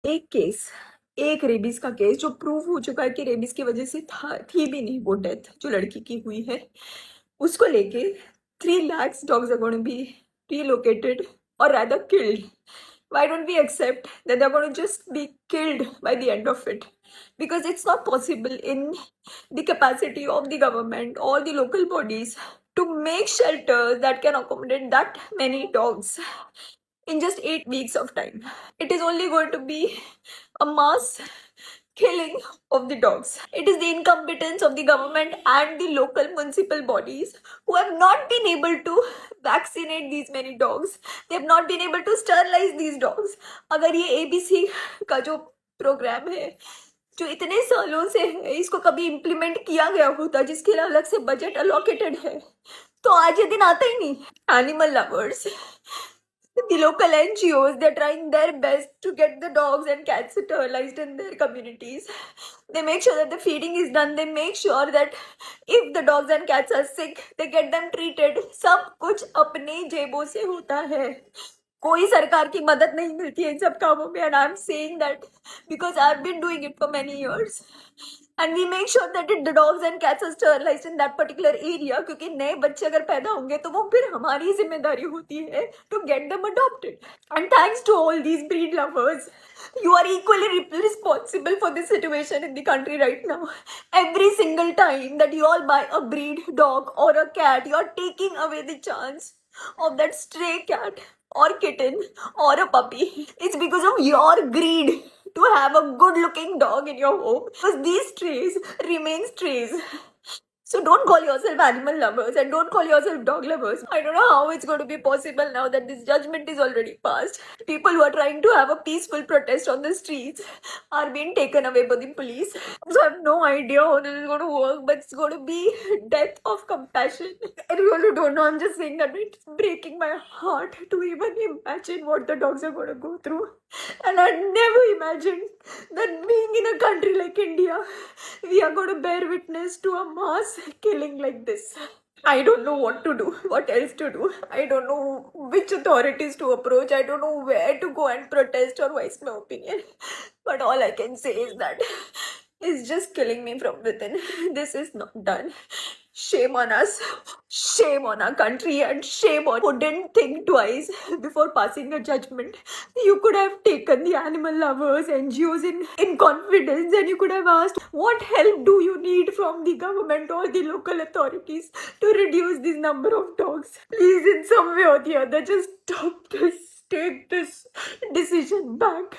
एक केस, एक रेबीज का केस जो प्रूव हो चुका है कि रेबीज की वजह से थी भी नहीं वो डेथ जो लड़की की हुई है, उसको लेके 3 lakhs dogs are going to be relocated or rather killed. Why don't we accept that they're going to just be killed by the end of it? Because it's not possible in the capacity of the government or the local bodies to make shelters that can accommodate that many dogs in just 8 weeks of time. It is only going to be a mass killing of the dogs. It is the incompetence of the government and the local municipal bodies who have not been able to vaccinate these many dogs. They have not been able to sterilize these dogs. अगर ये ABC का जो programme है जो इतने सालों से है इसको कभी इम्प्लीमेंट किया गया होता जिसके लिए अलग से बजट अलोकेटेड है तो आज ये दिन आता ही नहीं. Animal lovers, the local NGOs, they're trying their best to get the dogs and cats sterilized in their communities. They make sure that the feeding is done. They make sure that if the dogs and cats are sick, they get them treated. सब कुछ अपने जेबों से होता है. कोई सरकार की मदद नहीं मिलती है इन सब कामों में. And I'm saying that because I've been doing it for many years. And we make sure that the dogs and cats are sterilized in that particular area क्योंकि नए बच्चे अगर पैदा होंगे तो वो फिर हमारी जिम्मेदारी होती है to get them adopted. And thanks to all these breed lovers, you are equally responsible for the situation in the country right now. Every single time that you all buy a breed dog or a cat, you are taking away the chance of that stray cat or kitten or a puppy. It's because of your greed to have a good looking dog in your home because these strays remain strays. So don't call yourself animal lovers and don't call yourself dog lovers. I don't know how it's going to be possible now that this judgment is already passed. People who are trying to have a peaceful protest on the streets are being taken away by the police. So I have no idea how this is going to work, but it's going to be death of compassion. I really don't know. I'm just saying that it's breaking my heart to even imagine what the dogs are going to go through. And I never imagined that being in a country like India, we are going to bear witness to a mass killing like this. I don't know what to do, what else to do. I don't know which authorities to approach. I don't know where to go and protest or voice my opinion. But all I can say is that it's just killing me from within. This is not done. Shame on us, shame on our country, and shame on who didn't think twice before passing a judgment. You could have taken the animal lovers, NGOs in confidence, and you could have asked, what help do you need from the government or the local authorities to reduce this number of dogs? Please, in some way or the other, just stop this, take this decision back.